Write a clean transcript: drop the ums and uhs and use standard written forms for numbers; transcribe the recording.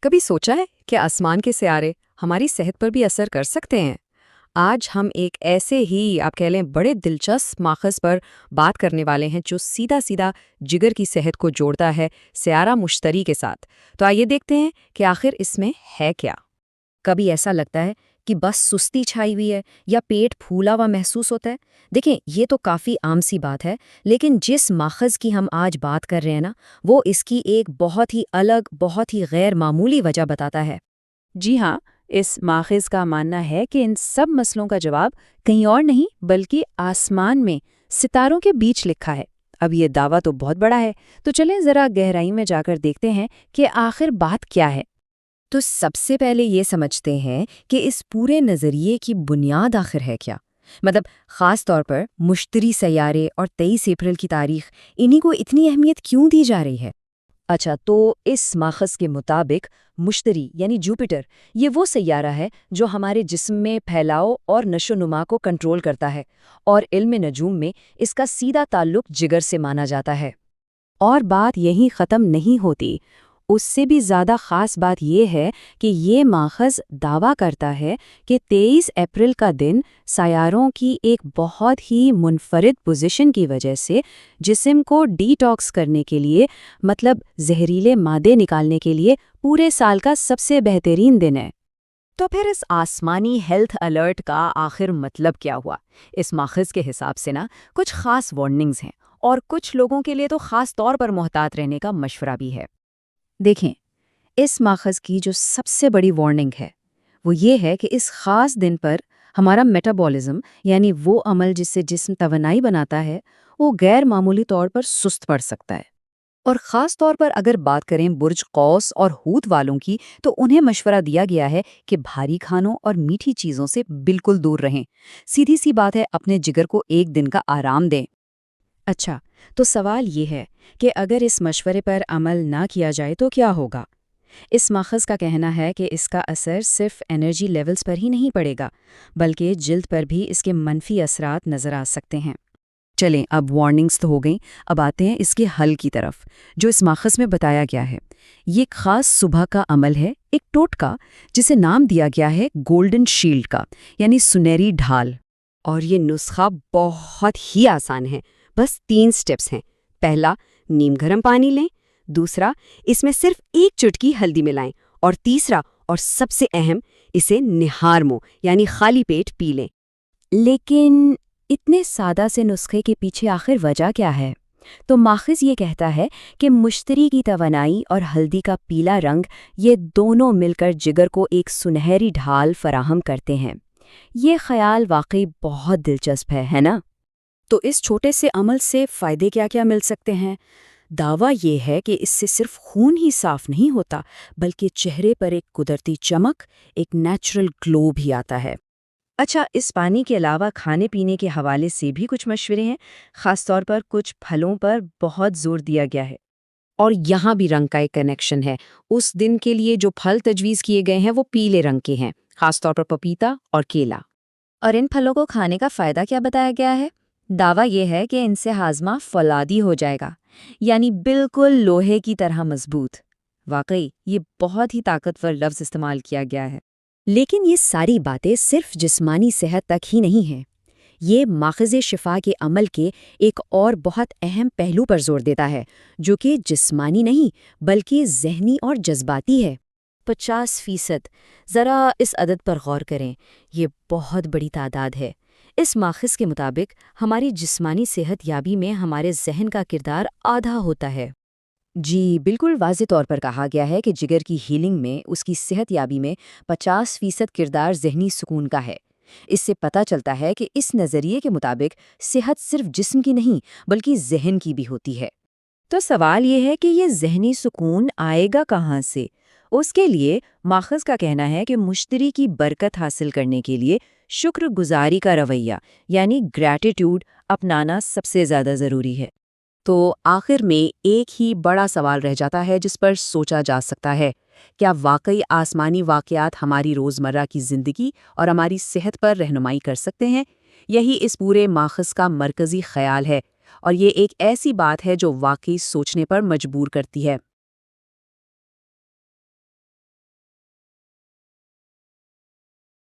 کبھی سوچا ہے کہ آسمان کے سیارے ہماری صحت پر بھی اثر کر سکتے ہیں؟ آج ہم ایک ایسے ہی آپ کہہ لیں بڑے دلچسپ ماخذ پر بات کرنے والے ہیں جو سیدھا سیدھا جگر کی صحت کو جوڑتا ہے سیارہ مشتری کے ساتھ۔ تو آئیے دیکھتے ہیں کہ آخر اس میں ہے کیا۔ کبھی ایسا لگتا ہے کہ بس سستی چھائی ہوئی ہے یا پیٹ پھولا ہوا محسوس ہوتا ہے؟ دیکھیں، یہ تو کافی عام سی بات ہے، لیکن جس ماخذ کی ہم آج بات کر رہے ہیں نا، وہ اس کی ایک بہت ہی الگ، بہت ہی غیر معمولی وجہ بتاتا ہے۔ جی ہاں، اس ماخذ کا ماننا ہے کہ ان سب مسئلوں کا جواب کہیں اور نہیں بلکہ آسمان میں ستاروں کے بیچ لکھا ہے۔ اب یہ دعویٰ تو بہت بڑا ہے، تو چلیں ذرا گہرائی میں جا کر دیکھتے ہیں کہ آخر بات کیا ہے۔ تو سب سے پہلے یہ سمجھتے ہیں کہ اس پورے نظریے کی بنیاد آخر ہے کیا؟ مطلب خاص طور پر مشتری سیارے اور 23 اپریل کی تاریخ، انہی کو اتنی اہمیت کیوں دی جا رہی ہے؟ اچھا، تو اس ماخذ کے مطابق مشتری یعنی جوپیٹر یہ وہ سیارہ ہے جو ہمارے جسم میں پھیلاؤ اور نشو نما کو کنٹرول کرتا ہے، اور علم نجوم میں اس کا سیدھا تعلق جگر سے مانا جاتا ہے۔ اور بات یہیں ختم نہیں ہوتی، اس سے بھی زیادہ خاص بات یہ ہے کہ یہ ماخذ دعویٰ کرتا ہے کہ 23 اپریل کا دن سیاروں کی ایک بہت ہی منفرد پوزیشن کی وجہ سے جسم کو ڈی ٹاکس کرنے کے لیے، مطلب زہریلے مادے نکالنے کے لیے پورے سال کا سب سے بہترین دن ہے۔ تو پھر اس آسمانی ہیلتھ الرٹ کا آخر مطلب کیا ہوا؟ اس ماخذ کے حساب سے نا کچھ خاص وارننگز ہیں، اور کچھ لوگوں کے لیے تو خاص طور پر محتاط رہنے کا مشورہ بھی ہے۔ دیکھیں، اس ماخذ کی جو سب سے بڑی وارننگ ہے وہ یہ ہے کہ اس خاص دن پر ہمارا میٹابولزم یعنی وہ عمل جس سے جسم توانائی بناتا ہے، وہ غیر معمولی طور پر سست پڑ سکتا ہے۔ اور خاص طور پر اگر بات کریں برج قوس اور حوت والوں کی، تو انہیں مشورہ دیا گیا ہے کہ بھاری کھانوں اور میٹھی چیزوں سے بالکل دور رہیں۔ سیدھی سی بات ہے، اپنے جگر کو ایک دن کا آرام دیں۔ اچھا، تو سوال یہ ہے کہ اگر اس مشورے پر عمل نہ کیا جائے تو کیا ہوگا؟ اس ماخذ کا کہنا ہے کہ اس کا اثر صرف انرجی لیولز پر ہی نہیں پڑے گا، بلکہ جلد پر بھی اس کے منفی اثرات نظر آ سکتے ہیں۔ چلیں، اب وارننگز تو ہو گئیں، اب آتے ہیں اس کے حل کی طرف، جو اس ماخذ میں بتایا گیا ہے۔ یہ ایک خاص صبح کا عمل ہے، ایک ٹوٹکا جسے نام دیا گیا ہے گولڈن شیلڈ کا، یعنی سنہری ڈھال۔ اور یہ نسخہ بہت ہی آسان ہے، بس 3 سٹیپس ہیں۔ پہلا، نیم گرم پانی لیں، دوسرا، اس میں صرف ایک چٹکی ہلدی ملائیں، اور تیسرا اور سب سے اہم، اسے نہار منہ یعنی خالی پیٹ پی لیں۔ لیکن اتنے سادہ سے نسخے کے پیچھے آخر وجہ کیا ہے؟ تو ماخذ یہ کہتا ہے کہ مشتری کی توانائی اور ہلدی کا پیلا رنگ، یہ دونوں مل کر جگر کو ایک سنہری ڈھال فراہم کرتے ہیں۔ یہ خیال واقعی بہت دلچسپ ہے نا؟ تو اس چھوٹے سے عمل سے فائدے کیا کیا مل سکتے ہیں؟ دعویٰ یہ ہے کہ اس سے صرف خون ہی صاف نہیں ہوتا، بلکہ چہرے پر ایک قدرتی چمک، ایک نیچرل گلو بھی آتا ہے۔ اچھا، اس پانی کے علاوہ کھانے پینے کے حوالے سے بھی کچھ مشورے ہیں، خاص طور پر کچھ پھلوں پر بہت زور دیا گیا ہے۔ اور یہاں بھی رنگ کا ایک کنیکشن ہے۔ اس دن کے لیے جو پھل تجویز کیے گئے ہیں وہ پیلے رنگ کے ہیں، خاص طور پر پپیتا اور کیلا۔ اور ان پھلوں کو کھانے کا فائدہ کیا بتایا گیا ہے؟ دعویٰ یہ ہے کہ ان سے ہاضمہ فولادی ہو جائے گا، یعنی بالکل لوہے کی طرح مضبوط۔ واقعی یہ بہت ہی طاقتور لفظ استعمال کیا گیا ہے۔ لیکن یہ ساری باتیں صرف جسمانی صحت تک ہی نہیں ہیں۔ یہ ماخذ شفا کے عمل کے ایک اور بہت اہم پہلو پر زور دیتا ہے، جو کہ جسمانی نہیں بلکہ ذہنی اور جذباتی ہے۔ 50%، ذرا اس عدد پر غور کریں، یہ بہت بڑی تعداد ہے۔ اس ماخذ کے مطابق ہماری جسمانی صحت یابی میں ہمارے ذہن کا کردار آدھا ہوتا ہے۔ جی بالکل واضح طور پر کہا گیا ہے کہ جگر کی ہیلنگ میں، اس کی صحت یابی میں 50% کردار ذہنی سکون کا ہے۔ اس سے پتہ چلتا ہے کہ اس نظریے کے مطابق صحت صرف جسم کی نہیں بلکہ ذہن کی بھی ہوتی ہے۔ تو سوال یہ ہے کہ یہ ذہنی سکون آئے گا کہاں سے؟ اس کے لیے ماخذ کا کہنا ہے کہ مشتری کی برکت حاصل کرنے کے لیے شکر گزاری کا رویہ یعنی گریٹیٹیوڈ اپنانا سب سے زیادہ ضروری ہے۔ تو آخر میں ایک ہی بڑا سوال رہ جاتا ہے جس پر سوچا جا سکتا ہے، کیا واقعی آسمانی واقعات ہماری روزمرہ کی زندگی اور ہماری صحت پر رہنمائی کر سکتے ہیں؟ یہی اس پورے ماخذ کا مرکزی خیال ہے، اور یہ ایک ایسی بات ہے جو واقعی سوچنے پر مجبور کرتی ہے۔